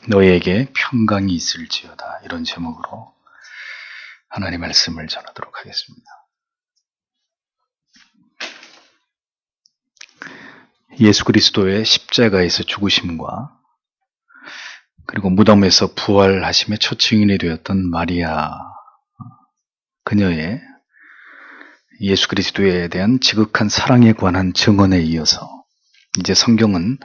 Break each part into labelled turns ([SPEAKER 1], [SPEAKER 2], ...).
[SPEAKER 1] 너에게 평강이 있을지어다. 이런 제목으로 하나님의 말씀을 전하도록 하겠습니다. 예수 그리스도의 십자가에서 죽으심과 그리고 무덤에서 부활하심의 첫 증인이 되었던 마리아, 그녀의 예수 그리스도에 대한 지극한 사랑에 관한 증언에 이어서 이제 성경은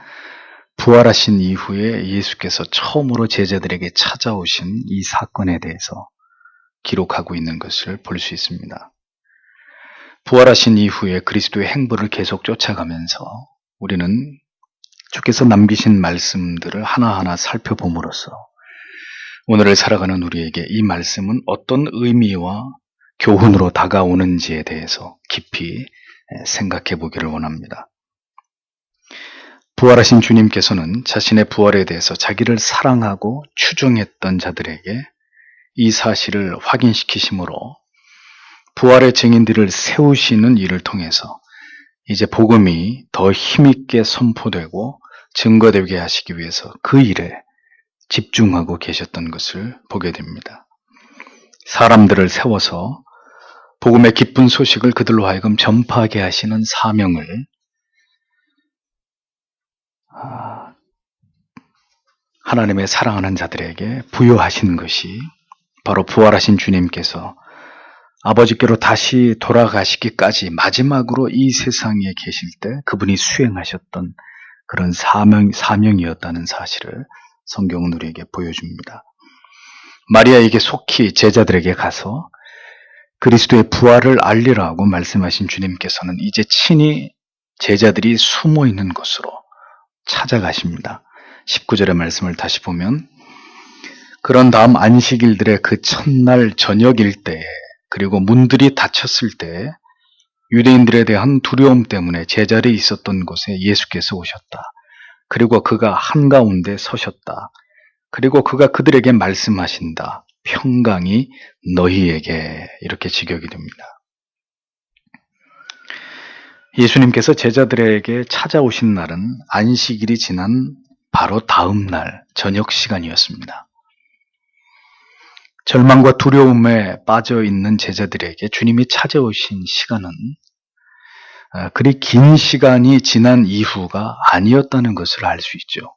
[SPEAKER 1] 부활하신 이후에 예수께서 처음으로 제자들에게 찾아오신 이 사건에 대해서 기록하고 있는 것을 볼 수 있습니다. 부활하신 이후에 그리스도의 행보를 계속 쫓아가면서 우리는 주께서 남기신 말씀들을 하나하나 살펴봄으로써 오늘을 살아가는 우리에게 이 말씀은 어떤 의미와 교훈으로 다가오는지에 대해서 깊이 생각해 보기를 원합니다. 부활하신 주님께서는 자신의 부활에 대해서 자기를 사랑하고 추종했던 자들에게 이 사실을 확인시키심으로 부활의 증인들을 세우시는 일을 통해서 이제 복음이 더 힘있게 선포되고 증거되게 하시기 위해서 그 일에 집중하고 계셨던 것을 보게 됩니다. 사람들을 세워서 복음의 기쁜 소식을 그들로 하여금 전파하게 하시는 사명을 하나님의 사랑하는 자들에게 부여하신 것이 바로 부활하신 주님께서 아버지께로 다시 돌아가시기까지 마지막으로 이 세상에 계실 때 그분이 수행하셨던 그런 사명이었다는 사실을 성경은 우리에게 보여줍니다. 마리아에게 속히 제자들에게 가서 그리스도의 부활을 알리라고 말씀하신 주님께서는 이제 친히 제자들이 숨어 있는 곳으로 찾아가십니다. 19절의 말씀을 다시 보면 그런 다음 안식일들의 그 첫날 저녁일 때에 그리고 문들이 닫혔을 때 유대인들에 대한 두려움 때문에 제자리에 있었던 곳에 예수께서 오셨다. 그리고 그가 한가운데 서셨다. 그리고 그가 그들에게 말씀하신다. 평강이 너희에게, 이렇게 직역이 됩니다. 예수님께서 제자들에게 찾아오신 날은 안식일이 지난 바로 다음 날 저녁 시간이었습니다. 절망과 두려움에 빠져 있는 제자들에게 주님이 찾아오신 시간은 그리 긴 시간이 지난 이후가 아니었다는 것을 알 수 있죠.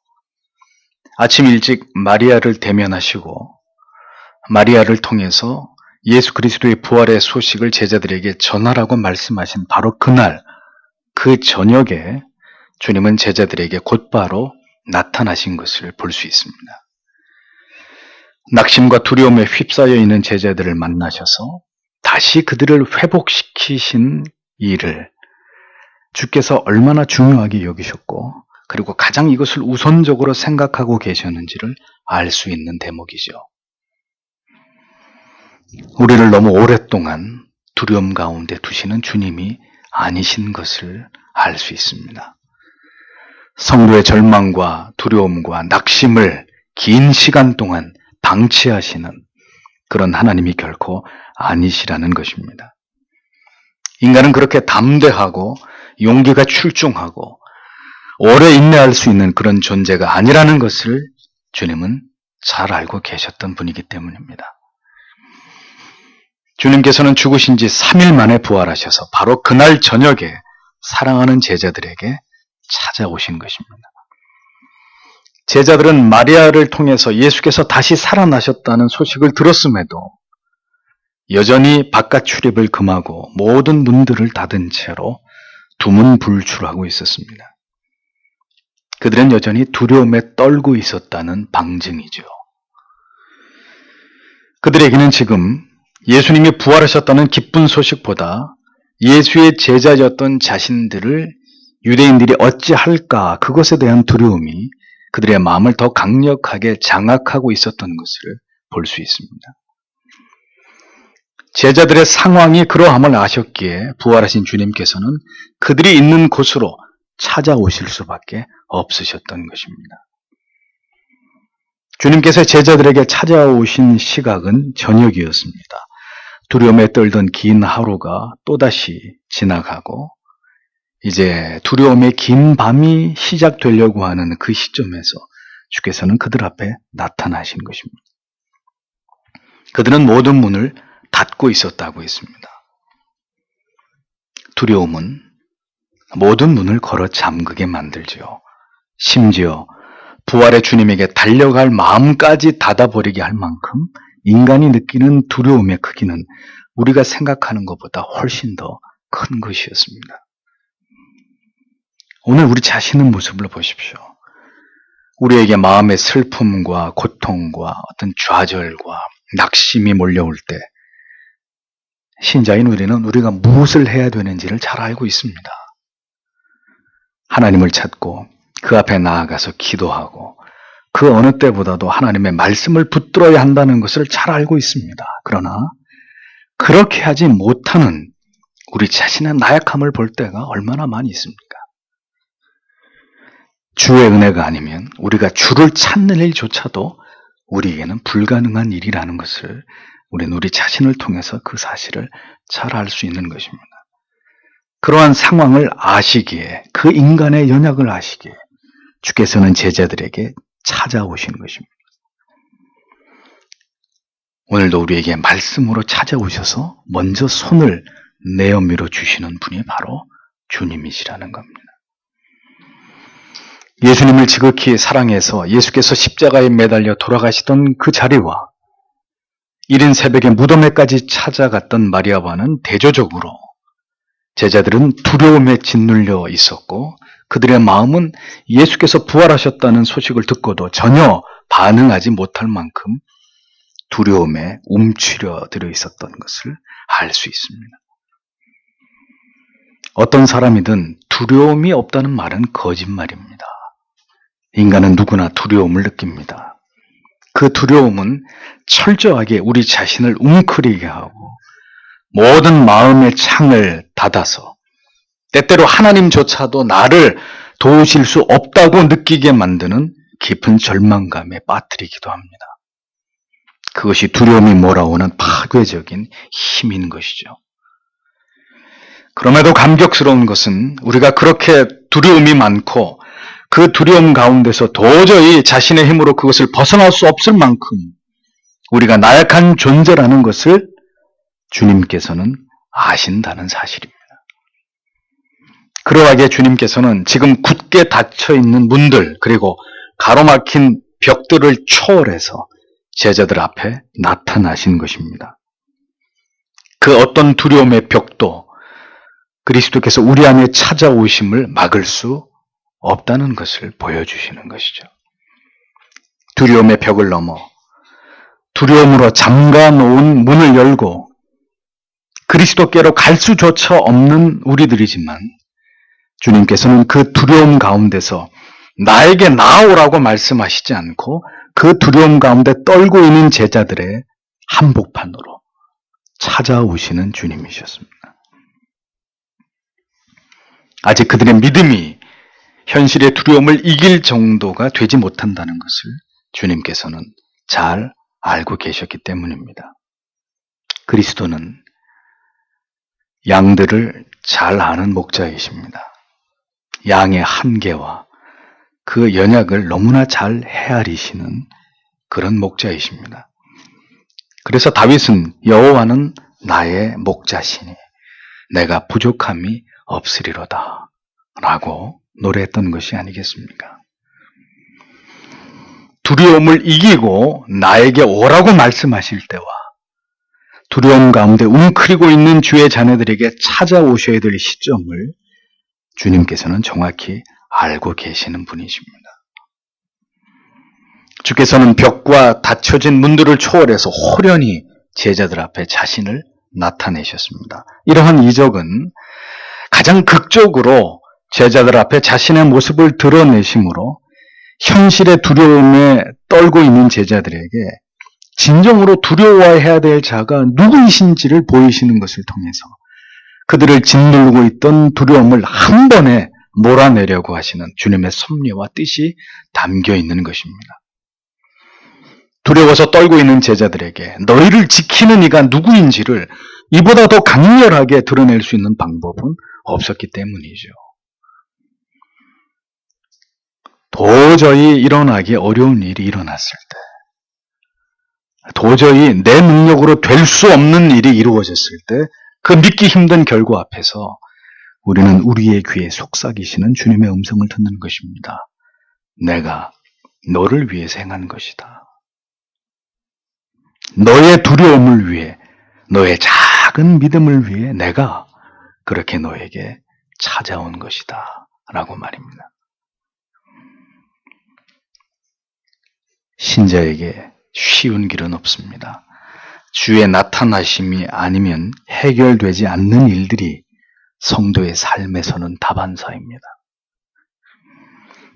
[SPEAKER 1] 아침 일찍 마리아를 대면하시고 마리아를 통해서 예수 그리스도의 부활의 소식을 제자들에게 전하라고 말씀하신 바로 그날, 그 저녁에 주님은 제자들에게 곧바로 나타나신 것을 볼 수 있습니다. 낙심과 두려움에 휩싸여 있는 제자들을 만나셔서 다시 그들을 회복시키신 일을 주께서 얼마나 중요하게 여기셨고 그리고 가장 이것을 우선적으로 생각하고 계셨는지를 알 수 있는 대목이죠. 우리를 너무 오랫동안 두려움 가운데 두시는 주님이 아니신 것을 알 수 있습니다. 성도의 절망과 두려움과 낙심을 긴 시간 동안 방치하시는 그런 하나님이 결코 아니시라는 것입니다. 인간은 그렇게 담대하고 용기가 출중하고 오래 인내할 수 있는 그런 존재가 아니라는 것을 주님은 잘 알고 계셨던 분이기 때문입니다. 주님께서는 죽으신 지 3일 만에 부활하셔서 바로 그날 저녁에 사랑하는 제자들에게 찾아오신 것입니다. 제자들은 마리아를 통해서 예수께서 다시 살아나셨다는 소식을 들었음에도 여전히 바깥 출입을 금하고 모든 문들을 닫은 채로 두문불출하고 있었습니다. 그들은 여전히 두려움에 떨고 있었다는 방증이죠. 그들에게는 지금 예수님이 부활하셨다는 기쁜 소식보다 예수의 제자였던 자신들을 유대인들이 어찌할까, 그것에 대한 두려움이 그들의 마음을 더 강력하게 장악하고 있었던 것을 볼 수 있습니다. 제자들의 상황이 그러함을 아셨기에 부활하신 주님께서는 그들이 있는 곳으로 찾아오실 수밖에 없으셨던 것입니다. 주님께서 제자들에게 찾아오신 시각은 저녁이었습니다. 두려움에 떨던 긴 하루가 또다시 지나가고 이제 두려움의 긴 밤이 시작되려고 하는 그 시점에서 주께서는 그들 앞에 나타나신 것입니다. 그들은 모든 문을 닫고 있었다고 했습니다. 두려움은 모든 문을 걸어 잠그게 만들지요. 심지어 부활의 주님에게 달려갈 마음까지 닫아버리게 할 만큼 인간이 느끼는 두려움의 크기는 우리가 생각하는 것보다 훨씬 더 큰 것이었습니다. 오늘 우리 자신의 모습을 보십시오. 우리에게 마음의 슬픔과 고통과 어떤 좌절과 낙심이 몰려올 때 신자인 우리는 우리가 무엇을 해야 되는지를 잘 알고 있습니다. 하나님을 찾고 그 앞에 나아가서 기도하고 그 어느 때보다도 하나님의 말씀을 붙들어야 한다는 것을 잘 알고 있습니다. 그러나 그렇게 하지 못하는 우리 자신의 나약함을 볼 때가 얼마나 많이 있습니까? 주의 은혜가 아니면 우리가 주를 찾는 일조차도 우리에게는 불가능한 일이라는 것을 우리는 우리 자신을 통해서 그 사실을 잘 알 수 있는 것입니다. 그러한 상황을 아시기에, 그 인간의 연약을 아시기에 주께서는 제자들에게 찾아오신 것입니다. 오늘도 우리에게 말씀으로 찾아오셔서 먼저 손을 내어밀어 주시는 분이 바로 주님이시라는 겁니다. 예수님을 지극히 사랑해서 예수께서 십자가에 매달려 돌아가시던 그 자리와 이른 새벽에 무덤에까지 찾아갔던 마리아와는 대조적으로 제자들은 두려움에 짓눌려 있었고 그들의 마음은 예수께서 부활하셨다는 소식을 듣고도 전혀 반응하지 못할 만큼 두려움에 움츠려들어 있었던 것을 알 수 있습니다. 어떤 사람이든 두려움이 없다는 말은 거짓말입니다. 인간은 누구나 두려움을 느낍니다. 그 두려움은 철저하게 우리 자신을 웅크리게 하고 모든 마음의 창을 닫아서 때때로 하나님조차도 나를 도우실 수 없다고 느끼게 만드는 깊은 절망감에 빠뜨리기도 합니다. 그것이 두려움이 몰아오는 파괴적인 힘인 것이죠. 그럼에도 감격스러운 것은 우리가 그렇게 두려움이 많고 그 두려움 가운데서 도저히 자신의 힘으로 그것을 벗어날 수 없을 만큼 우리가 나약한 존재라는 것을 주님께서는 아신다는 사실입니다. 그러하게 주님께서는 지금 굳게 닫혀있는 문들 그리고 가로막힌 벽들을 초월해서 제자들 앞에 나타나신 것입니다. 그 어떤 두려움의 벽도 그리스도께서 우리 안에 찾아오심을 막을 수 없다는 것을 보여주시는 것이죠. 두려움의 벽을 넘어 두려움으로 잠가놓은 문을 열고 그리스도께로 갈 수조차 없는 우리들이지만 주님께서는 그 두려움 가운데서 나에게 나아오라고 말씀하시지 않고 그 두려움 가운데 떨고 있는 제자들의 한복판으로 찾아오시는 주님이셨습니다. 아직 그들의 믿음이 현실의 두려움을 이길 정도가 되지 못한다는 것을 주님께서는 잘 알고 계셨기 때문입니다. 그리스도는 양들을 잘 아는 목자이십니다. 양의 한계와 그 연약을 너무나 잘 헤아리시는 그런 목자이십니다. 그래서 다윗은 여호와는 나의 목자시니 내가 부족함이 없으리로다 라고 노래했던 것이 아니겠습니까? 두려움을 이기고 나에게 오라고 말씀하실 때와 두려움 가운데 웅크리고 있는 주의 자녀들에게 찾아오셔야 될 시점을 주님께서는 정확히 알고 계시는 분이십니다. 주께서는 벽과 닫혀진 문들을 초월해서 호련히 제자들 앞에 자신을 나타내셨습니다. 이러한 이적은 가장 극적으로 제자들 앞에 자신의 모습을 드러내심으로 현실의 두려움에 떨고 있는 제자들에게 진정으로 두려워해야 될 자가 누구이신지를 보이시는 것을 통해서 그들을 짓누르고 있던 두려움을 한 번에 몰아내려고 하시는 주님의 섭리와 뜻이 담겨 있는 것입니다. 두려워서 떨고 있는 제자들에게 너희를 지키는 이가 누구인지를 이보다 더 강렬하게 드러낼 수 있는 방법은 없었기 때문이죠. 도저히 일어나기 어려운 일이 일어났을 때, 도저히 내 능력으로 될 수 없는 일이 이루어졌을 때, 그 믿기 힘든 결과 앞에서 우리는 우리의 귀에 속삭이시는 주님의 음성을 듣는 것입니다. 내가 너를 위해서 행한 것이다. 너의 두려움을 위해, 너의 작은 믿음을 위해 내가 그렇게 너에게 찾아온 것이다. 라고 말입니다. 신자에게 쉬운 길은 없습니다. 주의 나타나심이 아니면 해결되지 않는 일들이 성도의 삶에서는 다반사입니다.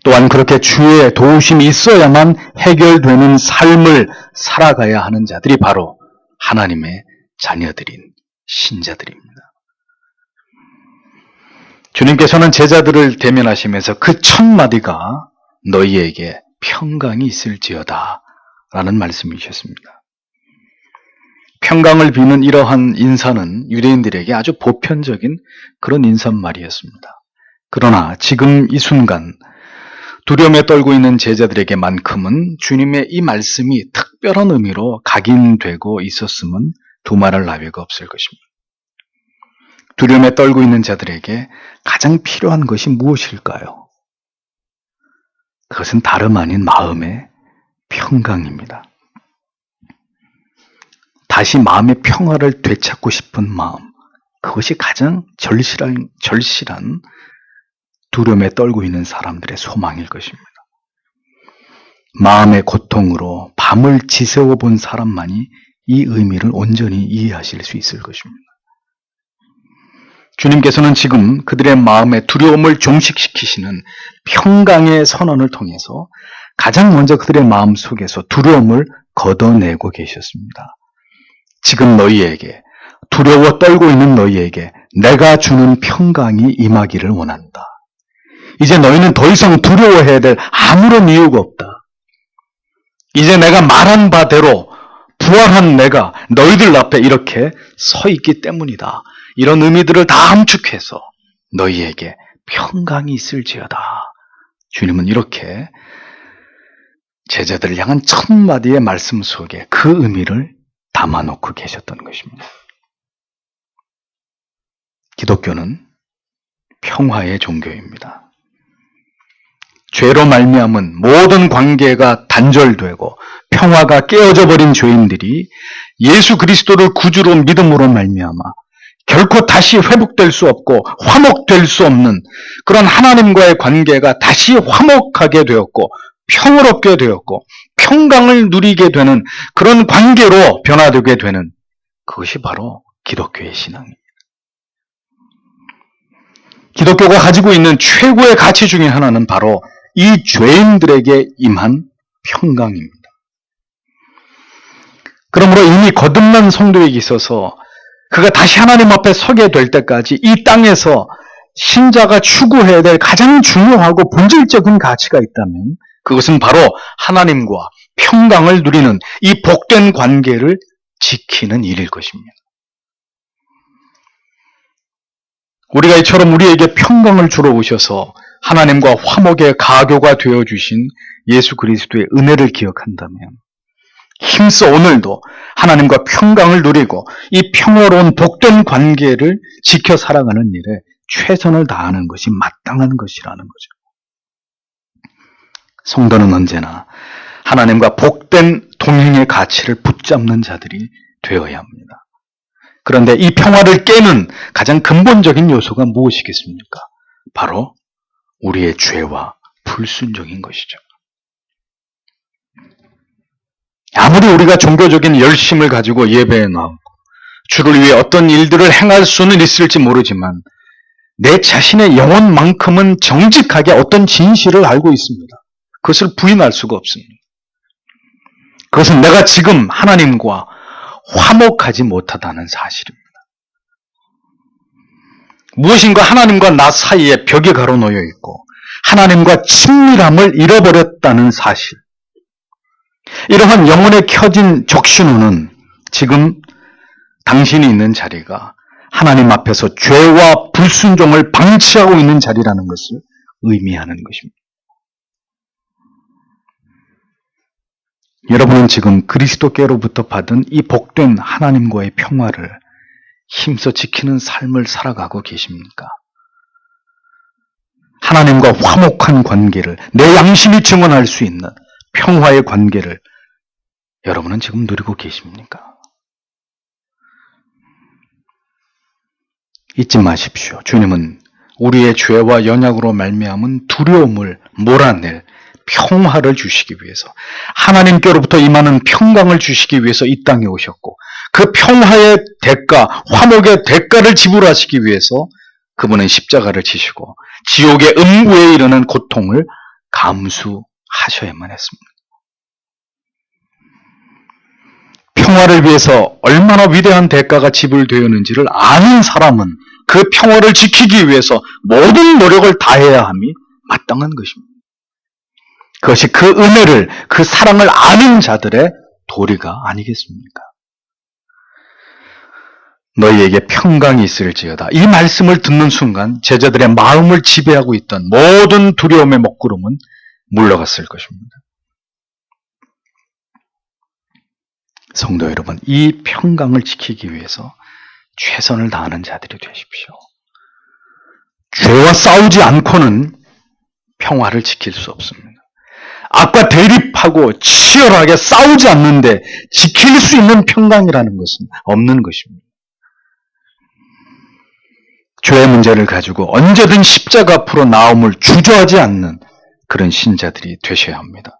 [SPEAKER 1] 또한 그렇게 주의 도우심이 있어야만 해결되는 삶을 살아가야 하는 자들이 바로 하나님의 자녀들인 신자들입니다. 주님께서는 제자들을 대면하시면서 그 첫 마디가 너희에게 평강이 있을지어다 라는 말씀이셨습니다. 평강을 비는 이러한 인사는 유대인들에게 아주 보편적인 그런 인사말이었습니다. 그러나 지금 이 순간 두려움에 떨고 있는 제자들에게만큼은 주님의 이 말씀이 특별한 의미로 각인되고 있었음은 두말할 나위가 없을 것입니다. 두려움에 떨고 있는 자들에게 가장 필요한 것이 무엇일까요? 그것은 다름 아닌 마음의 평강입니다. 다시 마음의 평화를 되찾고 싶은 마음, 그것이 가장 절실한 두려움에 떨고 있는 사람들의 소망일 것입니다. 마음의 고통으로 밤을 지새워 본 사람만이 이 의미를 온전히 이해하실 수 있을 것입니다. 주님께서는 지금 그들의 마음의 두려움을 종식시키시는 평강의 선언을 통해서 가장 먼저 그들의 마음 속에서 두려움을 걷어내고 계셨습니다. 지금 너희에게, 두려워 떨고 있는 너희에게 내가 주는 평강이 임하기를 원한다. 이제 너희는 더 이상 두려워해야 될 아무런 이유가 없다. 이제 내가 말한 바대로 부활한 내가 너희들 앞에 이렇게 서 있기 때문이다. 이런 의미들을 다 함축해서 너희에게 평강이 있을지어다. 주님은 이렇게 제자들을 향한 첫 마디의 말씀 속에 그 의미를 담아놓고 계셨던 것입니다. 기독교는 평화의 종교입니다. 죄로 말미암은 모든 관계가 단절되고 평화가 깨어져 버린 죄인들이 예수 그리스도를 구주로 믿음으로 말미암아 결코 다시 회복될 수 없고 화목될 수 없는 그런 하나님과의 관계가 다시 화목하게 되었고 평화롭게 되었고 평강을 누리게 되는 그런 관계로 변화되게 되는 그것이 바로 기독교의 신앙입니다. 기독교가 가지고 있는 최고의 가치 중에 하나는 바로 이 죄인들에게 임한 평강입니다. 그러므로 이미 거듭난 성도에게 있어서 그가 다시 하나님 앞에 서게 될 때까지 이 땅에서 신자가 추구해야 될 가장 중요하고 본질적인 가치가 있다면 그것은 바로 하나님과 평강을 누리는 이 복된 관계를 지키는 일일 것입니다. 우리가 이처럼 우리에게 평강을 주러 오셔서 하나님과 화목의 가교가 되어주신 예수 그리스도의 은혜를 기억한다면 힘써 오늘도 하나님과 평강을 누리고 이 평화로운 복된 관계를 지켜 살아가는 일에 최선을 다하는 것이 마땅한 것이라는 거죠. 성도는 언제나 하나님과 복된 동행의 가치를 붙잡는 자들이 되어야 합니다. 그런데 이 평화를 깨는 가장 근본적인 요소가 무엇이겠습니까? 바로 우리의 죄와 불순종인 것이죠. 아무리 우리가 종교적인 열심을 가지고 예배에 나오고 주를 위해 어떤 일들을 행할 수는 있을지 모르지만 내 자신의 영혼만큼은 정직하게 어떤 진실을 알고 있습니다. 그것을 부인할 수가 없습니다. 그것은 내가 지금 하나님과 화목하지 못하다는 사실입니다. 무엇인가 하나님과 나 사이에 벽이 가로놓여 있고 하나님과 친밀함을 잃어버렸다는 사실. 이러한 영혼에 켜진 적신호는 지금 당신이 있는 자리가 하나님 앞에서 죄와 불순종을 방치하고 있는 자리라는 것을 의미하는 것입니다. 여러분은 지금 그리스도께로부터 받은 이 복된 하나님과의 평화를 힘써 지키는 삶을 살아가고 계십니까? 하나님과 화목한 관계를, 내 양심이 증언할 수 있는 평화의 관계를 여러분은 지금 누리고 계십니까? 잊지 마십시오. 주님은 우리의 죄와 연약으로 말미암은 두려움을 몰아낼 평화를 주시기 위해서, 하나님께로부터 임하는 평강을 주시기 위해서 이 땅에 오셨고, 그 평화의 대가, 화목의 대가를 지불하시기 위해서 그분은 십자가를 지시고 지옥의 음부에 이르는 고통을 감수하셔야만 했습니다. 평화를 위해서 얼마나 위대한 대가가 지불되었는지를 아는 사람은 그 평화를 지키기 위해서 모든 노력을 다해야 함이 마땅한 것입니다. 그것이 그 은혜를, 그 사랑을 아는 자들의 도리가 아니겠습니까? 너희에게 평강이 있을지어다. 이 말씀을 듣는 순간 제자들의 마음을 지배하고 있던 모든 두려움의 먹구름은 물러갔을 것입니다. 성도 여러분, 이 평강을 지키기 위해서 최선을 다하는 자들이 되십시오. 죄와 싸우지 않고는 평화를 지킬 수 없습니다. 악과 대립하고 치열하게 싸우지 않는데 지킬 수 있는 평강이라는 것은 없는 것입니다. 죄의 문제를 가지고 언제든 십자가 앞으로 나옴을 주저하지 않는 그런 신자들이 되셔야 합니다.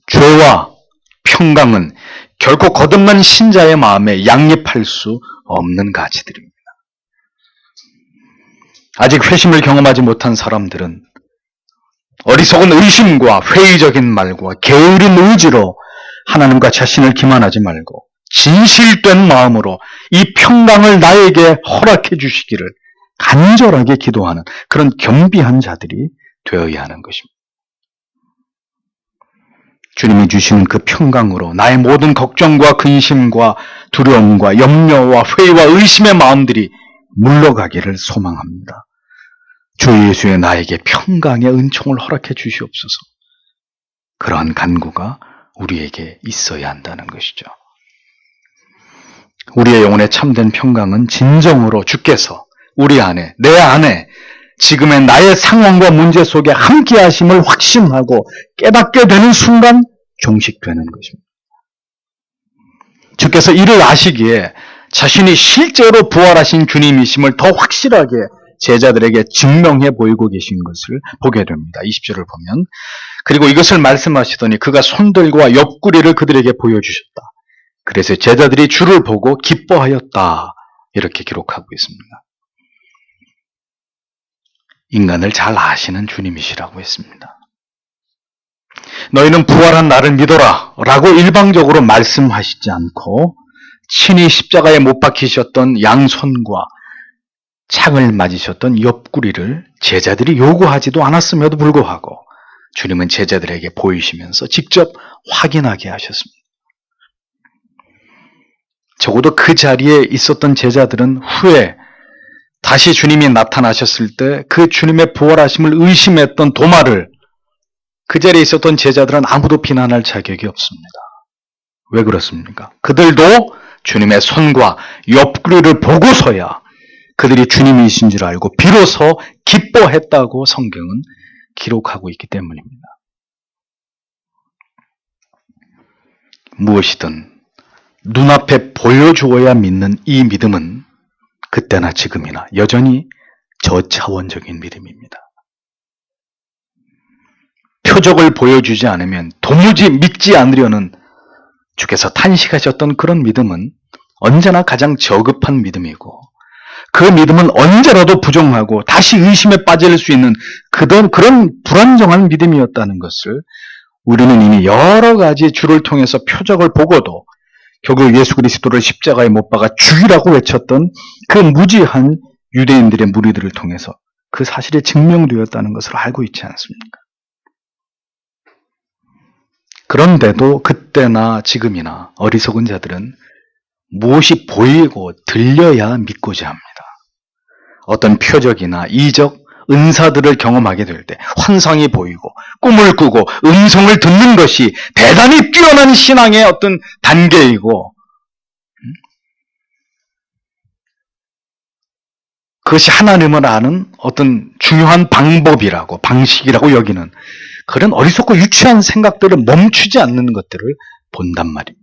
[SPEAKER 1] 죄와 평강은 결코 거듭난 신자의 마음에 양립할 수 없는 가치들입니다. 아직 회심을 경험하지 못한 사람들은 어리석은 의심과 회의적인 말과 게으른 의지로 하나님과 자신을 기만하지 말고 진실된 마음으로 이 평강을 나에게 허락해 주시기를 간절하게 기도하는 그런 겸비한 자들이 되어야 하는 것입니다. 주님이 주시는 그 평강으로 나의 모든 걱정과 근심과 두려움과 염려와 회의와 의심의 마음들이 물러가기를 소망합니다. 주 예수의 나에게 평강의 은총을 허락해 주시옵소서. 그러한 간구가 우리에게 있어야 한다는 것이죠. 우리의 영혼의 참된 평강은 진정으로 주께서 우리 안에, 내 안에 지금의 나의 상황과 문제 속에 함께 하심을 확신하고 깨닫게 되는 순간 종식되는 것입니다. 주께서 이를 아시기에 자신이 실제로 부활하신 주님이심을 더 확실하게 제자들에게 증명해 보이고 계신 것을 보게 됩니다. 20절을 보면, 그리고 이것을 말씀하시더니 그가 손들과 옆구리를 그들에게 보여주셨다. 그래서 제자들이 주를 보고 기뻐하였다. 이렇게 기록하고 있습니다. 인간을 잘 아시는 주님이시라고 했습니다. 너희는 부활한 나를 믿어라 라고 일방적으로 말씀하시지 않고 친히 십자가에 못 박히셨던 양손과 창을 맞으셨던 옆구리를 제자들이 요구하지도 않았음에도 불구하고 주님은 제자들에게 보이시면서 직접 확인하게 하셨습니다. 적어도 그 자리에 있었던 제자들은 후에 다시 주님이 나타나셨을 때 그 주님의 부활하심을 의심했던 도마를 그 자리에 있었던 제자들은 아무도 비난할 자격이 없습니다. 왜 그렇습니까? 그들도 주님의 손과 옆구리를 보고서야 그들이 주님이신 줄 알고 비로소 기뻐했다고 성경은 기록하고 있기 때문입니다. 무엇이든 눈앞에 보여주어야 믿는 이 믿음은 그때나 지금이나 여전히 저차원적인 믿음입니다. 표적을 보여주지 않으면 도무지 믿지 않으려는 주께서 탄식하셨던 그런 믿음은 언제나 가장 저급한 믿음이고, 그 믿음은 언제라도 부정하고 다시 의심에 빠질 수 있는 그런 불안정한 믿음이었다는 것을 우리는 이미 여러 가지 주를 통해서 표적을 보고도 결국 예수 그리스도를 십자가에 못 박아 죽이라고 외쳤던 그 무지한 유대인들의 무리들을 통해서 그 사실이 증명되었다는 것을 알고 있지 않습니까? 그런데도 그때나 지금이나 어리석은 자들은 무엇이 보이고 들려야 믿고자 합니다. 어떤 표적이나 이적 은사들을 경험하게 될 때, 환상이 보이고 꿈을 꾸고 음성을 듣는 것이 대단히 뛰어난 신앙의 어떤 단계이고, 그것이 하나님을 아는 어떤 중요한 방법이라고, 방식이라고 여기는 그런 어리석고 유치한 생각들을 멈추지 않는 것들을 본단 말입니다.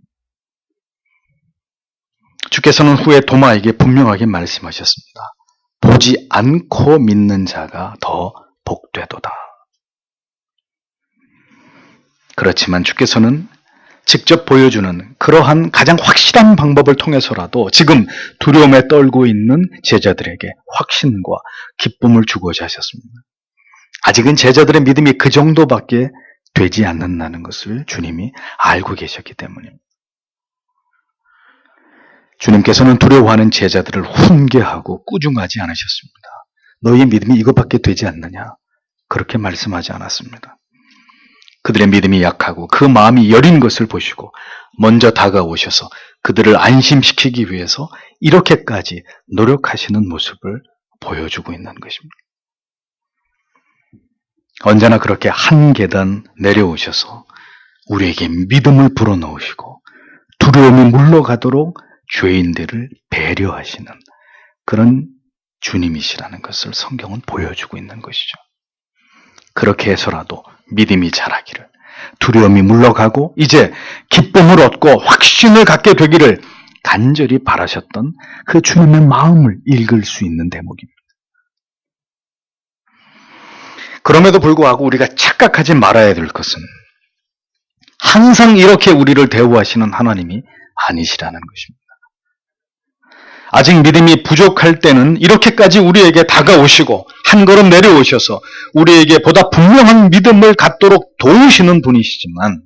[SPEAKER 1] 주께서는 후에 도마에게 분명하게 말씀하셨습니다. 보지 않고 믿는 자가 더 복되도다. 그렇지만 주께서는 직접 보여주는 그러한 가장 확실한 방법을 통해서라도 지금 두려움에 떨고 있는 제자들에게 확신과 기쁨을 주고자 하셨습니다. 아직은 제자들의 믿음이 그 정도밖에 되지 않는다는 것을 주님이 알고 계셨기 때문입니다. 주님께서는 두려워하는 제자들을 훈계하고 꾸중하지 않으셨습니다. 너희의 믿음이 이것밖에 되지 않느냐? 그렇게 말씀하지 않았습니다. 그들의 믿음이 약하고 그 마음이 여린 것을 보시고 먼저 다가오셔서 그들을 안심시키기 위해서 이렇게까지 노력하시는 모습을 보여주고 있는 것입니다. 언제나 그렇게 한 계단 내려오셔서 우리에게 믿음을 불어넣으시고 두려움이 물러가도록 죄인들을 배려하시는 그런 주님이시라는 것을 성경은 보여주고 있는 것이죠. 그렇게 해서라도 믿음이 자라기를, 두려움이 물러가고 이제 기쁨을 얻고 확신을 갖게 되기를 간절히 바라셨던 그 주님의 마음을 읽을 수 있는 대목입니다. 그럼에도 불구하고 우리가 착각하지 말아야 될 것은 항상 이렇게 우리를 대우하시는 하나님이 아니시라는 것입니다. 아직 믿음이 부족할 때는 이렇게까지 우리에게 다가오시고 한 걸음 내려오셔서 우리에게 보다 분명한 믿음을 갖도록 도우시는 분이시지만,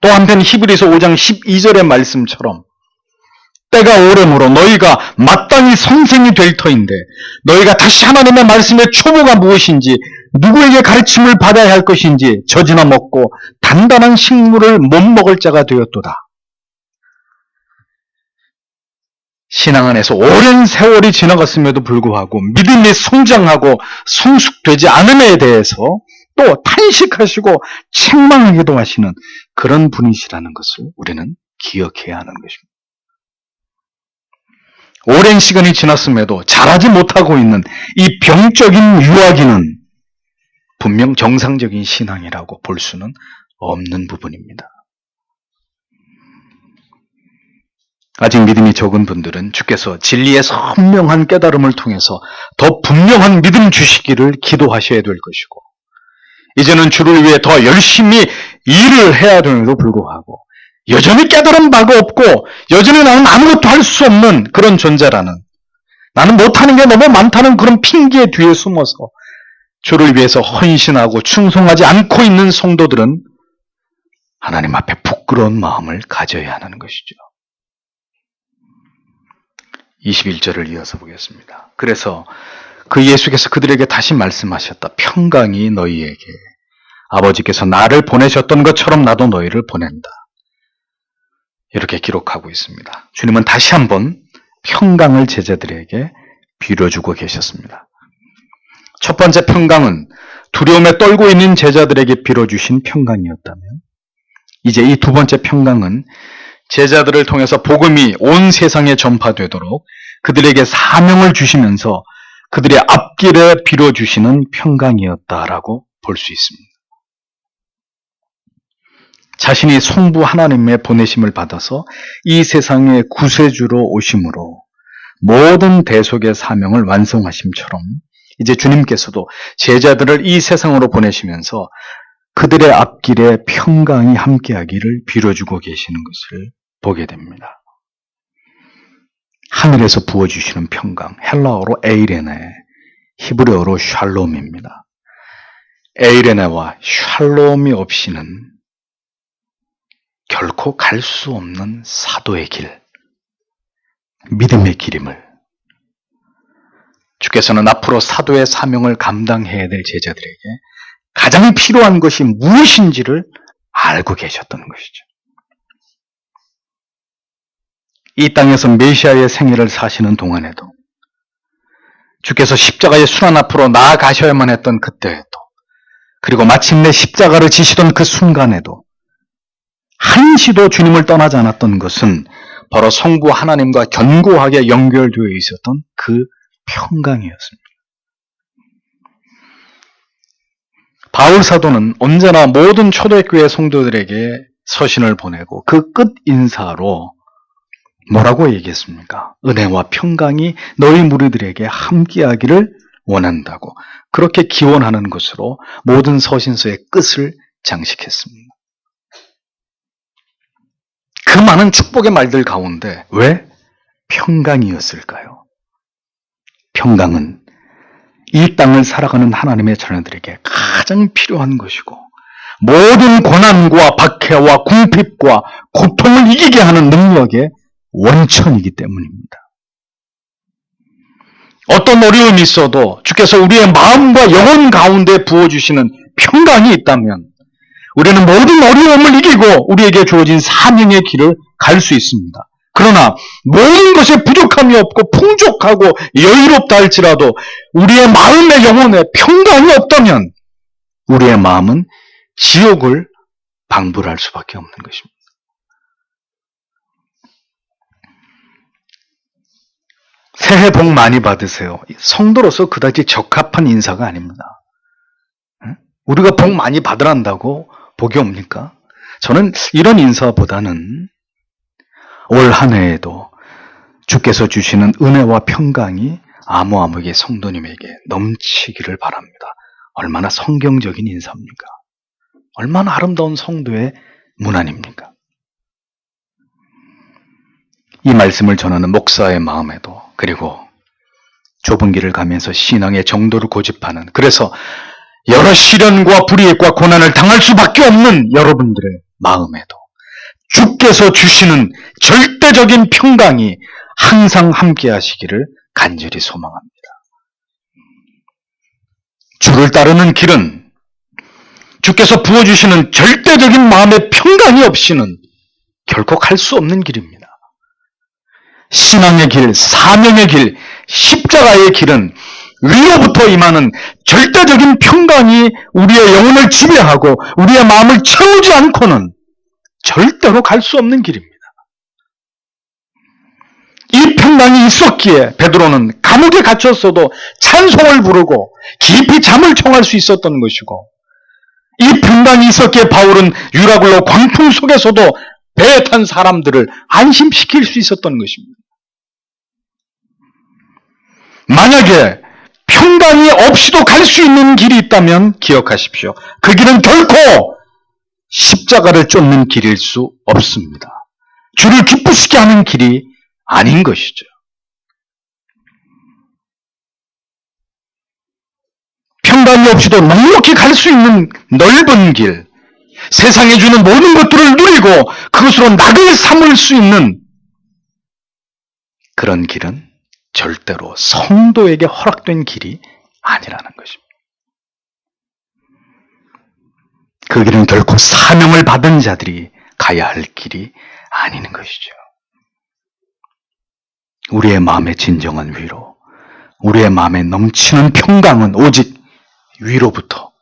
[SPEAKER 1] 또 한편 히브리서 5장 12절의 말씀처럼 때가 오려므로 너희가 마땅히 선생이 될 터인데 너희가 다시 하나님의 말씀의 초보가 무엇인지 누구에게 가르침을 받아야 할 것인지 젖이나 먹고 단단한 식물을 못 먹을 자가 되었도다. 신앙 안에서 오랜 세월이 지나갔음에도 불구하고 믿음이 성장하고 성숙되지 않음에 대해서 또 탄식하시고 책망하기도 하시는 그런 분이시라는 것을 우리는 기억해야 하는 것입니다. 오랜 시간이 지났음에도 자라지 못하고 있는 이 병적인 유아기는 분명 정상적인 신앙이라고 볼 수는 없는 부분입니다. 아직 믿음이 적은 분들은 주께서 진리의 선명한 깨달음을 통해서 더 분명한 믿음 주시기를 기도하셔야 될 것이고, 이제는 주를 위해 더 열심히 일을 해야 됨에도 불구하고 여전히 깨달은 바가 없고 여전히 나는 아무것도 할 수 없는 그런 존재라는, 나는 못하는 게 너무 많다는 그런 핑계 뒤에 숨어서 주를 위해서 헌신하고 충성하지 않고 있는 성도들은 하나님 앞에 부끄러운 마음을 가져야 하는 것이죠. 21절을 이어서 보겠습니다. 그래서 그 예수께서 그들에게 다시 말씀하셨다. 평강이 너희에게, 아버지께서 나를 보내셨던 것처럼 나도 너희를 보낸다. 이렇게 기록하고 있습니다. 주님은 다시 한번 평강을 제자들에게 빌어주고 계셨습니다. 첫 번째 평강은 두려움에 떨고 있는 제자들에게 빌어주신 평강이었다면, 이제 이 두 번째 평강은 제자들을 통해서 복음이 온 세상에 전파되도록 그들에게 사명을 주시면서 그들의 앞길에 빌어주시는 평강이었다라고 볼 수 있습니다. 자신이 성부 하나님의 보내심을 받아서 이 세상의 구세주로 오심으로 모든 대속의 사명을 완성하심처럼 이제 주님께서도 제자들을 이 세상으로 보내시면서 그들의 앞길에 평강이 함께하기를 빌어주고 계시는 것을 보게 됩니다. 하늘에서 부어주시는 평강, 헬라어로 에이레네, 히브리어로 샬롬입니다. 에이레네와 샬롬이 없이는 결코 갈 수 없는 사도의 길, 믿음의 길임을 주께서는 앞으로 사도의 사명을 감당해야 될 제자들에게 가장 필요한 것이 무엇인지를 알고 계셨던 것이죠. 이 땅에서 메시아의 생애를 사시는 동안에도 주께서 십자가의 순환 앞으로 나아가셔야만 했던 그때에도, 그리고 마침내 십자가를 지시던 그 순간에도 한시도 주님을 떠나지 않았던 것은 바로 성부 하나님과 견고하게 연결되어 있었던 그 평강이었습니다. 바울 사도는 언제나 모든 초대교회 성도들에게 서신을 보내고 그 끝 인사로 뭐라고 얘기했습니까? 은혜와 평강이 너희 무리들에게 함께하기를 원한다고, 그렇게 기원하는 것으로 모든 서신서의 끝을 장식했습니다. 그 많은 축복의 말들 가운데 왜 평강이었을까요? 평강은 이 땅을 살아가는 하나님의 자녀들에게 가장 필요한 것이고, 모든 고난과 박해와 궁핍과 고통을 이기게 하는 능력의 원천이기 때문입니다. 어떤 어려움이 있어도 주께서 우리의 마음과 영혼 가운데 부어주시는 평강이 있다면 우리는 모든 어려움을 이기고 우리에게 주어진 사명의 길을 갈 수 있습니다. 그러나 모든 것에 부족함이 없고 풍족하고 여유롭다 할지라도 우리의 마음의 영혼에 평강이 없다면 우리의 마음은 지옥을 방불할 수밖에 없는 것입니다. 새해 복 많이 받으세요. 성도로서 그다지 적합한 인사가 아닙니다. 우리가 복 많이 받으란다고 복이 옵니까? 저는 이런 인사보다는 올 한 해에도 주께서 주시는 은혜와 평강이 아무에게 성도님에게 넘치기를 바랍니다. 얼마나 성경적인 인사입니까? 얼마나 아름다운 성도의 문안입니까? 이 말씀을 전하는 목사의 마음에도, 그리고 좁은 길을 가면서 신앙의 정도를 고집하는, 그래서 여러 시련과 불이익과 고난을 당할 수밖에 없는 여러분들의 마음에도 주께서 주시는 절대적인 평강이 항상 함께 하시기를 간절히 소망합니다. 주를 따르는 길은 주께서 부어주시는 절대적인 마음의 평강이 없이는 결코 갈 수 없는 길입니다. 신앙의 길, 사명의 길, 십자가의 길은 위로부터 임하는 절대적인 평강이 우리의 영혼을 지배하고 우리의 마음을 채우지 않고는 절대로 갈 수 없는 길입니다. 이 평강이 있었기에 베드로는 감옥에 갇혔어도 찬송을 부르고 깊이 잠을 청할 수 있었던 것이고, 이 평강이 있었기에 바울은 유라굴로 광풍 속에서도 배에 탄 사람들을 안심시킬 수 있었던 것입니다. 만약에 평강이 없이도 갈 수 있는 길이 있다면 기억하십시오. 그 길은 결코 십자가를 쫓는 길일 수 없습니다. 주를 기쁘시게 하는 길이 아닌 것이죠. 평강이 없이도 넉넉히 갈 수 있는 넓은 길, 세상에 주는 모든 것들을 누리고 그것으로 낙을 삼을 수 있는 그런 길은 절대로 성도에게 허락된 길이 아니라는 것입니다. 그 길은 결코 사명을 받은 자들이 가야 할 길이 아닌 것이죠. 우리의 마음의 진정한 위로, 우리의 마음에 넘치는 평강은 오직 위로부터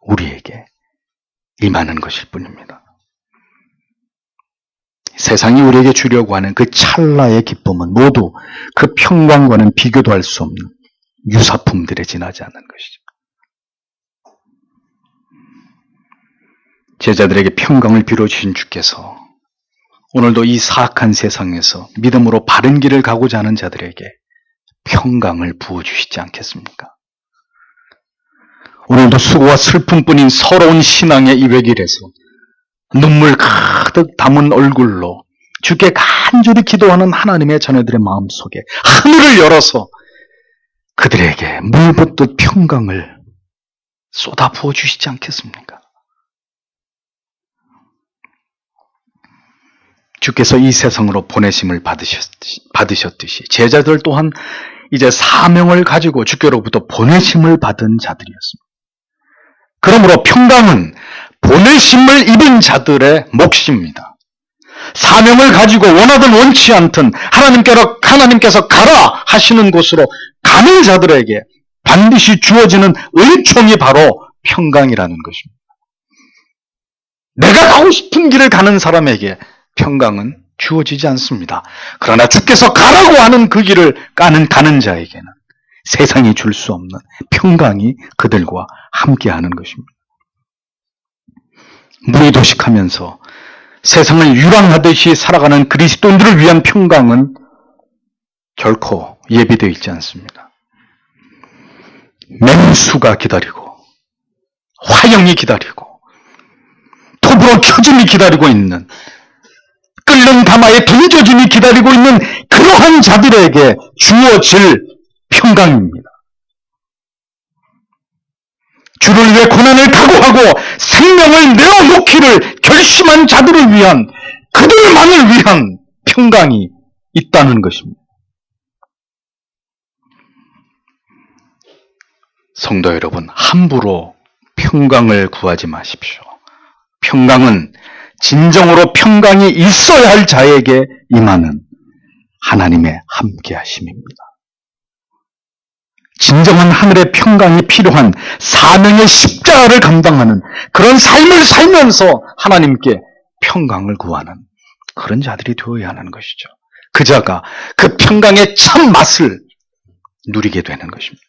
[SPEAKER 1] 우리에게 임하는 것일 뿐입니다. 세상이 우리에게 주려고 하는 그 찰나의 기쁨은 모두 그 평강과는 비교도 할 수 없는 유사품들에 지나지 않는 것이죠. 제자들에게 평강을 빌어주신 주께서 오늘도 이 사악한 세상에서 믿음으로 바른 길을 가고자 하는 자들에게 평강을 부어주시지 않겠습니까? 오늘도 수고와 슬픔뿐인 서러운 신앙의 이 외길에서 눈물 가득 담은 얼굴로 주께 간절히 기도하는 하나님의 자녀들의 마음속에 하늘을 열어서 그들에게 물붓듯 평강을 쏟아 부어주시지 않겠습니까? 주께서 이 세상으로 보내심을 받으셨듯이 제자들 또한 이제 사명을 가지고 주께로부터 보내심을 받은 자들이었습니다. 그러므로 평강은 보내심을 입은 자들의 몫입니다. 사명을 가지고 원하든 원치 않든 하나님께서 가라 하시는 곳으로 가는 자들에게 반드시 주어지는 은총이 바로 평강이라는 것입니다. 내가 가고 싶은 길을 가는 사람에게 평강은 주어지지 않습니다. 그러나 주께서 가라고 하는 그 길을 가는 자에게는 세상이 줄 수 없는 평강이 그들과 함께하는 것입니다. 무의도식하면서 세상을 유랑하듯이 살아가는 그리스도인들을 위한 평강은 결코 예비되어 있지 않습니다. 맹수가 기다리고 화형이 기다리고 톱으로 쳐짐이 기다리고 있는 끓는 가마에 던져짐이 기다리고 있는 그러한 자들에게 주어질 평강입니다. 주를 위해 고난을 각오하고 생명을 내어놓기를 결심한 자들을 위한, 그들만을 위한 평강이 있다는 것입니다. 성도 여러분, 함부로 평강을 구하지 마십시오. 평강은 진정으로 평강이 있어야 할 자에게 임하는 하나님의 함께하심입니다. 진정한 하늘의 평강이 필요한 사명의 십자가를 감당하는 그런 삶을 살면서 하나님께 평강을 구하는 그런 자들이 되어야 하는 것이죠. 그 자가 그 평강의 참 맛을 누리게 되는 것입니다.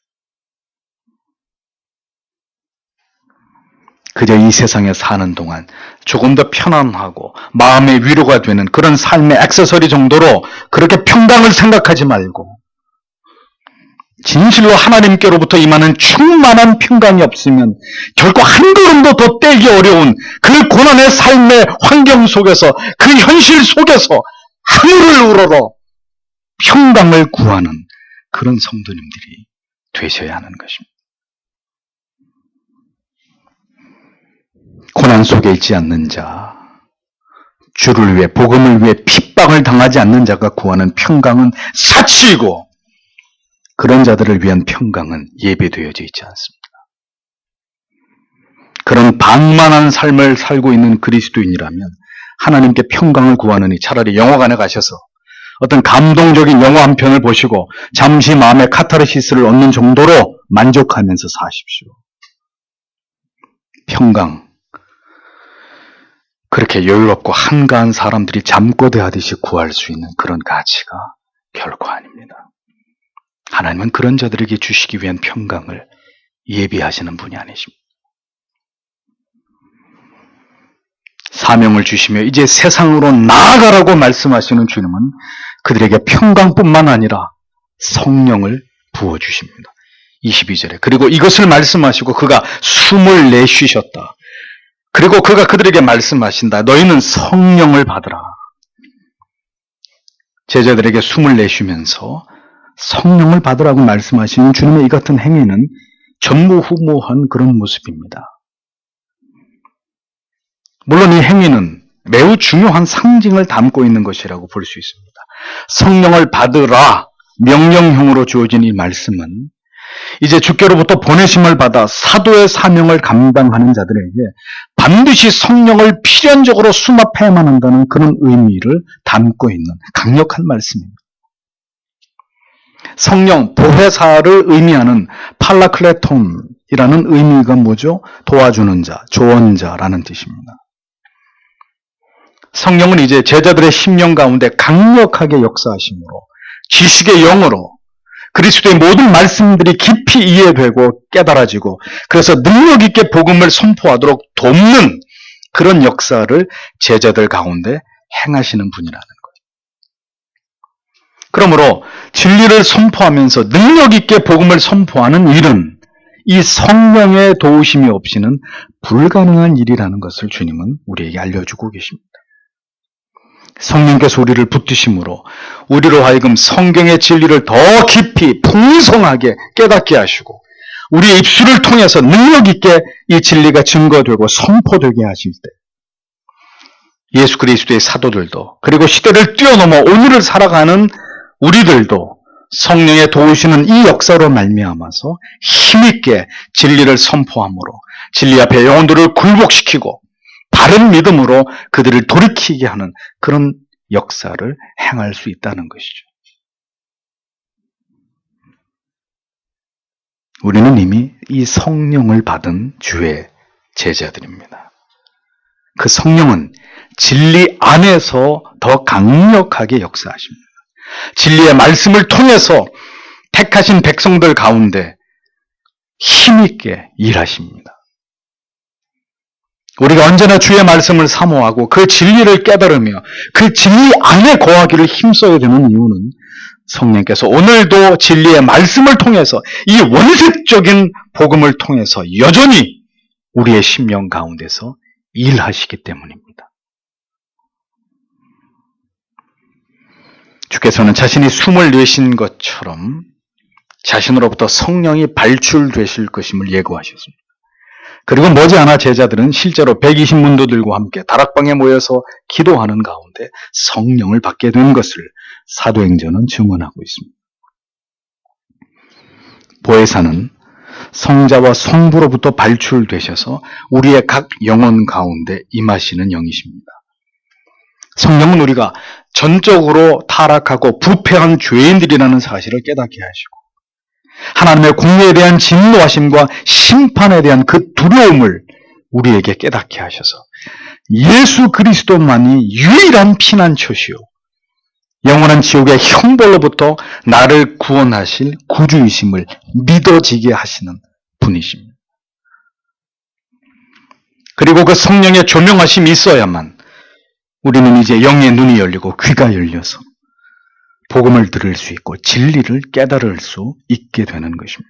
[SPEAKER 1] 그저 이 세상에 사는 동안 조금 더 편안하고 마음의 위로가 되는 그런 삶의 액세서리 정도로 그렇게 평강을 생각하지 말고 진실로 하나님께로부터 임하는 충만한 평강이 없으면 결코 한 걸음도 더 떼기 어려운 그 고난의 삶의 환경 속에서, 그 현실 속에서 하늘을 우러러 평강을 구하는 그런 성도님들이 되셔야 하는 것입니다. 고난 속에 있지 않는 자, 주를 위해, 복음을 위해 핍박을 당하지 않는 자가 구하는 평강은 사치이고, 그런 자들을 위한 평강은 예배되어져 있지 않습니다. 그런 방만한 삶을 살고 있는 그리스도인이라면 하나님께 평강을 구하느니 차라리 영화관에 가셔서 어떤 감동적인 영화 한 편을 보시고 잠시 마음의 카타르시스를 얻는 정도로 만족하면서 사십시오. 평강, 그렇게 여유롭고 한가한 사람들이 잠꼬대하듯이 구할 수 있는 그런 가치가 결코 아닙니다. 하나님은 그런 자들에게 주시기 위한 평강을 예비하시는 분이 아니십니다. 사명을 주시며 이제 세상으로 나아가라고 말씀하시는 주님은 그들에게 평강뿐만 아니라 성령을 부어주십니다. 22절에 그리고 이것을 말씀하시고 그가 숨을 내쉬셨다. 그리고 그가 그들에게 말씀하신다. 너희는 성령을 받으라. 제자들에게 숨을 내쉬면서 성령을 받으라고 말씀하시는 주님의 이 같은 행위는 전무후무한 그런 모습입니다. 물론 이 행위는 매우 중요한 상징을 담고 있는 것이라고 볼 수 있습니다. 성령을 받으라 명령형으로 주어진 이 말씀은 이제 주께로부터 보내심을 받아 사도의 사명을 감당하는 자들에게 반드시 성령을 필연적으로 수납해야만 한다는 그런 의미를 담고 있는 강력한 말씀입니다. 성령, 보혜사를 의미하는 팔라클레톤이라는 의미가 뭐죠? 도와주는 자, 조언자라는 뜻입니다. 성령은 이제 제자들의 심령 가운데 강력하게 역사하심으로 지식의 영으로 그리스도의 모든 말씀들이 깊이 이해되고 깨달아지고 그래서 능력 있게 복음을 선포하도록 돕는 그런 역사를 제자들 가운데 행하시는 분이라는 거예요. 그러므로 진리를 선포하면서 능력 있게 복음을 선포하는 일은 이 성령의 도우심이 없이는 불가능한 일이라는 것을 주님은 우리에게 알려주고 계십니다. 성령께서 우리를 붙드심으로 우리로 하여금 성경의 진리를 더 깊이 풍성하게 깨닫게 하시고 우리의 입술을 통해서 능력 있게 이 진리가 증거되고 선포되게 하실 때 예수 그리스도의 사도들도 그리고 시대를 뛰어넘어 오늘을 살아가는 우리들도 성령의 도우시는 이 역사로 말미암아서 힘있게 진리를 선포함으로 진리 앞에 영혼들을 굴복시키고 바른 믿음으로 그들을 돌이키게 하는 그런 역사를 행할 수 있다는 것이죠. 우리는 이미 이 성령을 받은 주의 제자들입니다. 그 성령은 진리 안에서 더 강력하게 역사하십니다. 진리의 말씀을 통해서 택하신 백성들 가운데 힘있게 일하십니다. 우리가 언제나 주의 말씀을 사모하고 그 진리를 깨달으며 그 진리 안에 거하기를 힘써야 되는 이유는 성령께서 오늘도 진리의 말씀을 통해서 이 원색적인 복음을 통해서 여전히 우리의 심령 가운데서 일하시기 때문입니다. 주께서는 자신이 숨을 내신 것처럼 자신으로부터 성령이 발출되실 것임을 예고하셨습니다. 그리고 머지않아 제자들은 실제로 120문도들과 함께 다락방에 모여서 기도하는 가운데 성령을 받게 된 것을 사도행전은 증언하고 있습니다. 보혜사는 성자와 성부로부터 발출되셔서 우리의 각 영혼 가운데 임하시는 영이십니다. 성령은 우리가 전적으로 타락하고 부패한 죄인들이라는 사실을 깨닫게 하시고 하나님의 공의에 대한 진노하심과 심판에 대한 그 두려움을 우리에게 깨닫게 하셔서 예수 그리스도만이 유일한 피난처시요 영원한 지옥의 형벌로부터 나를 구원하실 구주이심을 믿어지게 하시는 분이십니다. 그리고 그 성령의 조명하심이 있어야만 우리는 이제 영의 눈이 열리고 귀가 열려서 복음을 들을 수 있고 진리를 깨달을 수 있게 되는 것입니다.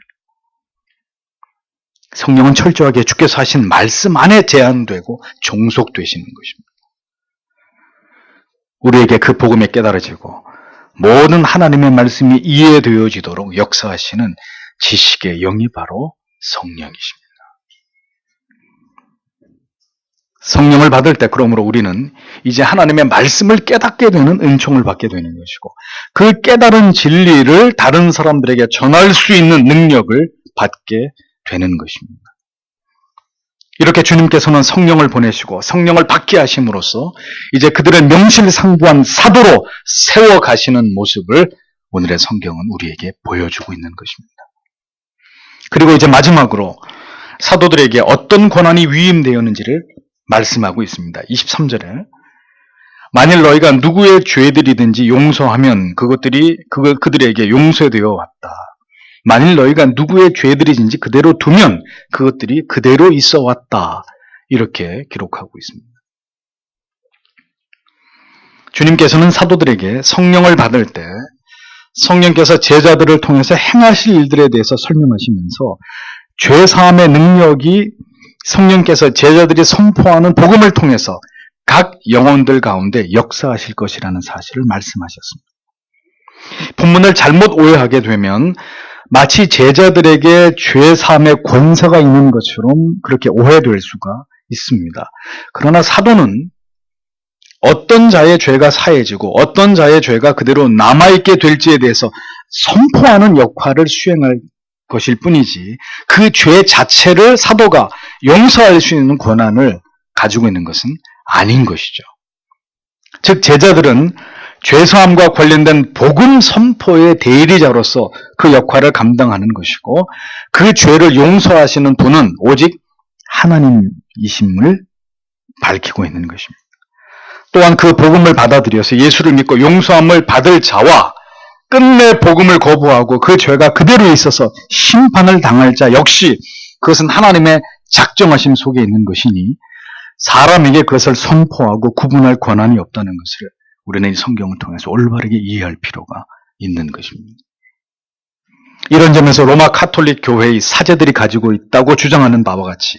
[SPEAKER 1] 성령은 철저하게 주께서 하신 말씀 안에 제한되고 종속되시는 것입니다. 우리에게 그 복음이 깨달아지고 모든 하나님의 말씀이 이해되어지도록 역사하시는 지식의 영이 바로 성령이십니다. 성령을 받을 때 그러므로 우리는 이제 하나님의 말씀을 깨닫게 되는 은총을 받게 되는 것이고 그 깨달은 진리를 다른 사람들에게 전할 수 있는 능력을 받게 되는 것입니다. 이렇게 주님께서는 성령을 보내시고 성령을 받게 하심으로써 이제 그들의 명실상부한 사도로 세워가시는 모습을 오늘의 성경은 우리에게 보여주고 있는 것입니다. 그리고 이제 마지막으로 사도들에게 어떤 권한이 위임되었는지를 말씀하고 있습니다. 23절에 만일 너희가 누구의 죄들이든지 용서하면 그들에게 용서되어 왔다. 만일 너희가 누구의 죄들이든지 그대로 두면 그것들이 그대로 있어 왔다. 이렇게 기록하고 있습니다. 주님께서는 사도들에게 성령을 받을 때 성령께서 제자들을 통해서 행하실 일들에 대해서 설명하시면서 죄사함의 능력이 성령께서 제자들이 선포하는 복음을 통해서 각 영혼들 가운데 역사하실 것이라는 사실을 말씀하셨습니다. 본문을 잘못 오해하게 되면 마치 제자들에게 죄사함의 권세가 있는 것처럼 그렇게 오해될 수가 있습니다. 그러나 사도는 어떤 자의 죄가 사해지고 어떤 자의 죄가 그대로 남아있게 될지에 대해서 선포하는 역할을 수행할 것일 뿐이지 그 죄 자체를 사도가 용서할 수 있는 권한을 가지고 있는 것은 아닌 것이죠. 즉 제자들은 죄사함과 관련된 복음 선포의 대리자로서 그 역할을 감당하는 것이고 그 죄를 용서하시는 분은 오직 하나님이심을 밝히고 있는 것입니다. 또한 그 복음을 받아들여서 예수를 믿고 용서함을 받을 자와 끝내 복음을 거부하고 그 죄가 그대로 있어서 심판을 당할 자 역시 그것은 하나님의 작정하심 속에 있는 것이니 사람에게 그것을 선포하고 구분할 권한이 없다는 것을 우리는 이 성경을 통해서 올바르게 이해할 필요가 있는 것입니다. 이런 점에서 로마 카톨릭 교회의 사제들이 가지고 있다고 주장하는 바와 같이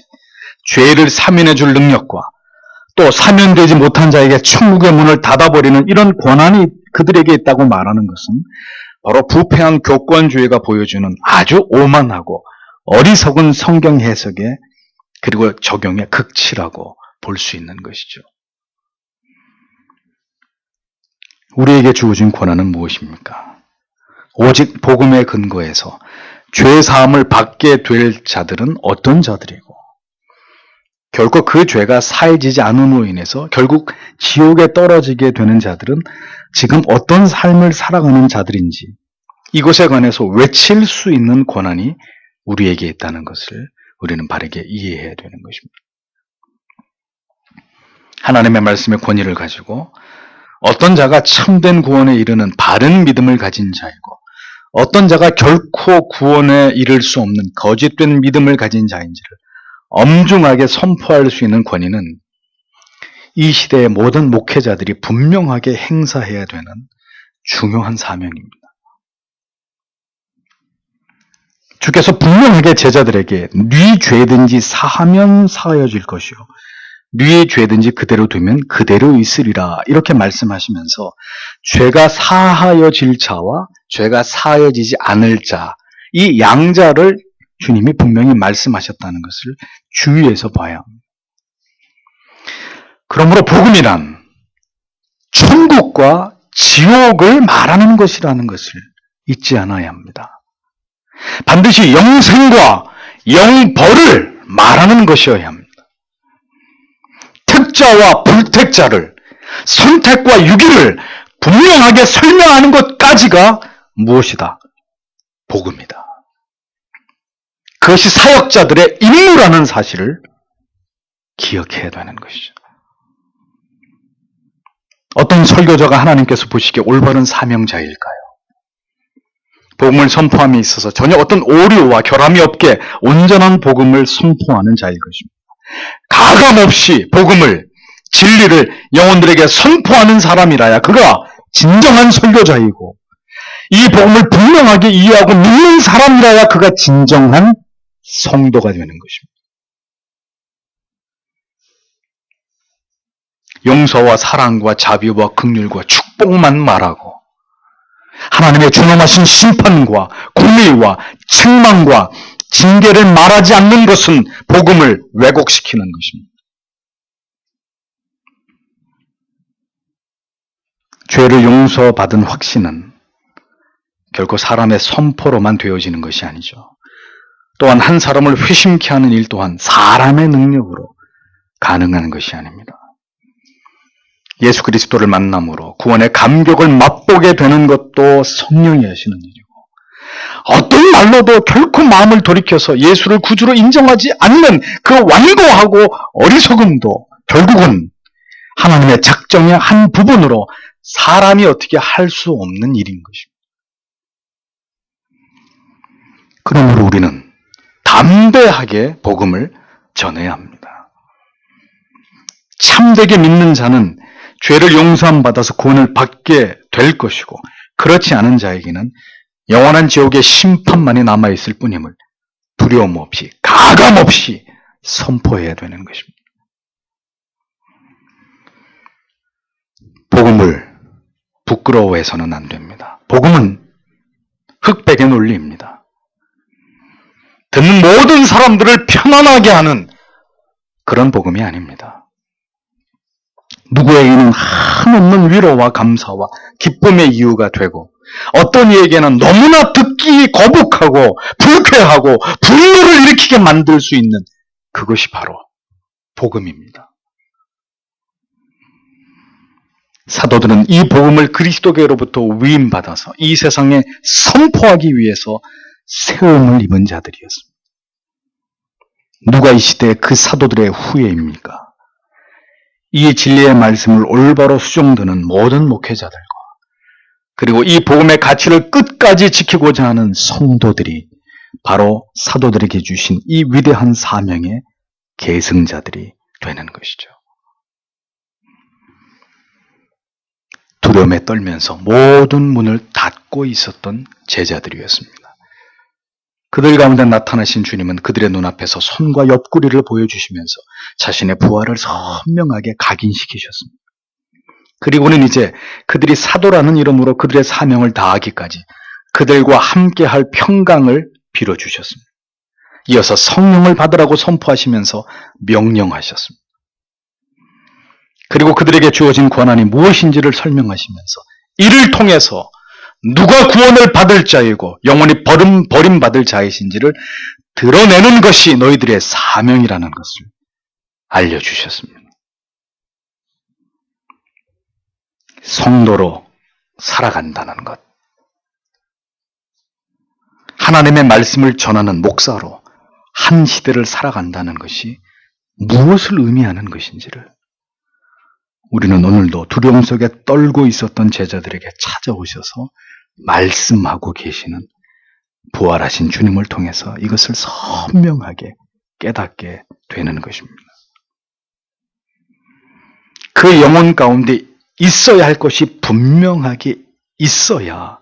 [SPEAKER 1] 죄를 사면해 줄 능력과 또 사면되지 못한 자에게 천국의 문을 닫아버리는 이런 권한이 그들에게 있다고 말하는 것은 바로 부패한 교권주의가 보여주는 아주 오만하고 어리석은 성경 해석에 그리고 적용의 극치라고 볼 수 있는 것이죠. 우리에게 주어진 권한은 무엇입니까? 오직 복음의 근거에서 죄사함을 받게 될 자들은 어떤 자들이고 결코 그 죄가 사해지지 않음으로 인해서 결국 지옥에 떨어지게 되는 자들은 지금 어떤 삶을 살아가는 자들인지 이것에 관해서 외칠 수 있는 권한이 우리에게 있다는 것을 우리는 바르게 이해해야 되는 것입니다. 하나님의 말씀의 권위를 가지고 어떤 자가 참된 구원에 이르는 바른 믿음을 가진 자이고 어떤 자가 결코 구원에 이를 수 없는 거짓된 믿음을 가진 자인지를 엄중하게 선포할 수 있는 권위는 이 시대의 모든 목회자들이 분명하게 행사해야 되는 중요한 사명입니다. 주께서 분명하게 제자들에게 네 죄든지 사하면 사하여질 것이요 네 죄든지 그대로 두면 그대로 있으리라 이렇게 말씀하시면서 죄가 사하여질 자와 죄가 사하여지지 않을 자 이 양자를 주님이 분명히 말씀하셨다는 것을 주의해서 봐야 합니다. 그러므로 복음이란 천국과 지옥을 말하는 것이라는 것을 잊지 않아야 합니다. 반드시 영생과 영벌을 말하는 것이어야 합니다. 택자와 불택자를, 선택과 유기를 분명하게 설명하는 것까지가 무엇이다? 복음이다. 그것이 사역자들의 임무라는 사실을 기억해야 되는 것이죠. 어떤 설교자가 하나님께서 보시기에 올바른 사명자일까요? 복음을 선포함에 있어서 전혀 어떤 오류와 결함이 없게 온전한 복음을 선포하는 자일 것입니다. 가감없이 복음을, 진리를 영혼들에게 선포하는 사람이라야 그가 진정한 설교자이고 이 복음을 분명하게 이해하고 믿는 사람이라야 그가 진정한 성도가 되는 것입니다. 용서와 사랑과 자비와 긍휼과 축복만 말하고 하나님의 준엄하신 심판과 공의와 책망과 징계를 말하지 않는 것은 복음을 왜곡시키는 것입니다. 죄를 용서받은 확신은 결코 사람의 선포로만 되어지는 것이 아니죠. 또한 한 사람을 회심케 하는 일 또한 사람의 능력으로 가능한 것이 아닙니다. 예수 그리스도를 만남으로 구원의 감격을 맛보게 되는 것도 성령이 하시는 일이고 어떤 말로도 결코 마음을 돌이켜서 예수를 구주로 인정하지 않는 그 완고하고 어리석음도 결국은 하나님의 작정의 한 부분으로 사람이 어떻게 할 수 없는 일인 것입니다. 그러므로 우리는 담대하게 복음을 전해야 합니다. 참되게 믿는 자는 죄를 용서함 받아서 구원을 받게 될 것이고 그렇지 않은 자에게는 영원한 지옥의 심판만이 남아있을 뿐임을 두려움 없이 가감 없이 선포해야 되는 것입니다. 복음을 부끄러워해서는 안 됩니다. 복음은 흑백의 논리입니다. 듣는 모든 사람들을 편안하게 하는 그런 복음이 아닙니다. 누구에게는 한없는 위로와 감사와 기쁨의 이유가 되고 어떤 이에게는 너무나 듣기 거북하고 불쾌하고 분노를 일으키게 만들 수 있는 그것이 바로 복음입니다. 사도들은 이 복음을 그리스도께로부터 위임받아서 이 세상에 선포하기 위해서 세움을 입은 자들이었습니다. 누가 이 시대의 그 사도들의 후예입니까? 이 진리의 말씀을 올바로 수종드는 모든 목회자들과 그리고 이 복음의 가치를 끝까지 지키고자 하는 성도들이 바로 사도들에게 주신 이 위대한 사명의 계승자들이 되는 것이죠. 두려움에 떨면서 모든 문을 닫고 있었던 제자들이었습니다. 그들 가운데 나타나신 주님은 그들의 눈앞에서 손과 옆구리를 보여주시면서 자신의 부활을 선명하게 각인시키셨습니다. 그리고는 이제 그들이 사도라는 이름으로 그들의 사명을 다하기까지 그들과 함께할 평강을 빌어주셨습니다. 이어서 성령을 받으라고 선포하시면서 명령하셨습니다. 그리고 그들에게 주어진 권한이 무엇인지를 설명하시면서 이를 통해서 누가 구원을 받을 자이고 영원히 버림받을 자이신지를 드러내는 것이 너희들의 사명이라는 것을 알려주셨습니다. 성도로 살아간다는 것. 하나님의 말씀을 전하는 목사로 한 시대를 살아간다는 것이 무엇을 의미하는 것인지를 우리는 오늘도 두려움 속에 떨고 있었던 제자들에게 찾아오셔서 말씀하고 계시는 부활하신 주님을 통해서 이것을 선명하게 깨닫게 되는 것입니다. 그 영혼 가운데 있어야 할 것이 분명하게 있어야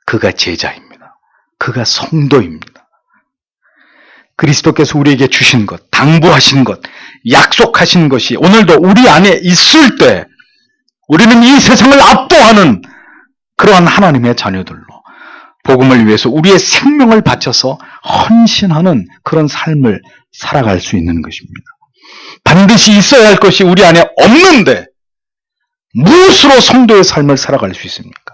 [SPEAKER 1] 그가 제자입니다. 그가 성도입니다. 그리스도께서 우리에게 주신 것, 당부하신 것, 약속하신 것이 오늘도 우리 안에 있을 때 우리는 이 세상을 압도하는 그러한 하나님의 자녀들로 복음을 위해서 우리의 생명을 바쳐서 헌신하는 그런 삶을 살아갈 수 있는 것입니다. 반드시 있어야 할 것이 우리 안에 없는데 무엇으로 성도의 삶을 살아갈 수 있습니까?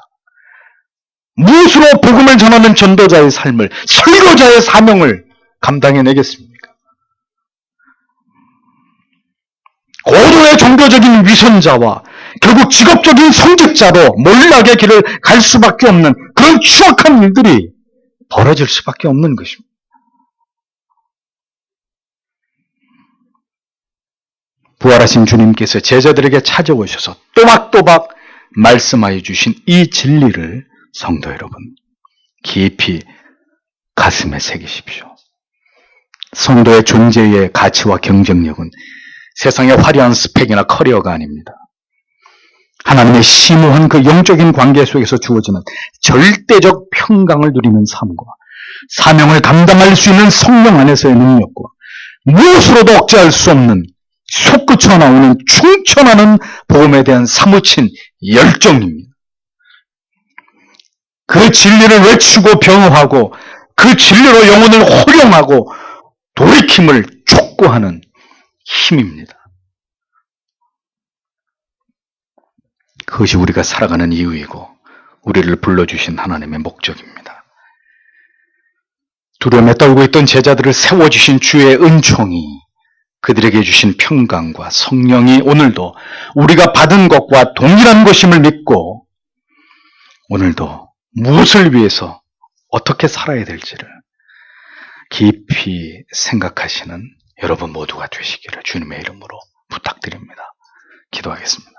[SPEAKER 1] 무엇으로 복음을 전하는 전도자의 삶을, 설교자의 사명을 감당해내겠습니까? 고도의 종교적인 위선자와 결국 직업적인 성직자로 몰락의 길을 갈 수밖에 없는 그런 추악한 일들이 벌어질 수밖에 없는 것입니다. 부활하신 주님께서 제자들에게 찾아오셔서 또박또박 말씀하여 주신 이 진리를 성도 여러분 깊이 가슴에 새기십시오. 성도의 존재의 가치와 경쟁력은 세상의 화려한 스펙이나 커리어가 아닙니다. 하나님의 심오한 그 영적인 관계 속에서 주어지는 절대적 평강을 누리는 삶과 사명을 감당할 수 있는 성령 안에서의 능력과 무엇으로도 억제할 수 없는 솟구쳐 나오는 충천하는 복음에 대한 사무친 열정입니다. 그 진리를 외치고 병호하고 그 진리로 영혼을 호령하고 돌이킴을 촉구하는 힘입니다. 그것이 우리가 살아가는 이유이고 우리를 불러주신 하나님의 목적입니다. 두려움에 떨고 있던 제자들을 세워주신 주의 은총이 그들에게 주신 평강과 성령이 오늘도 우리가 받은 것과 동일한 것임을 믿고 오늘도 무엇을 위해서 어떻게 살아야 될지를 깊이 생각하시는 여러분 모두가 되시기를 주님의 이름으로 부탁드립니다. 기도하겠습니다.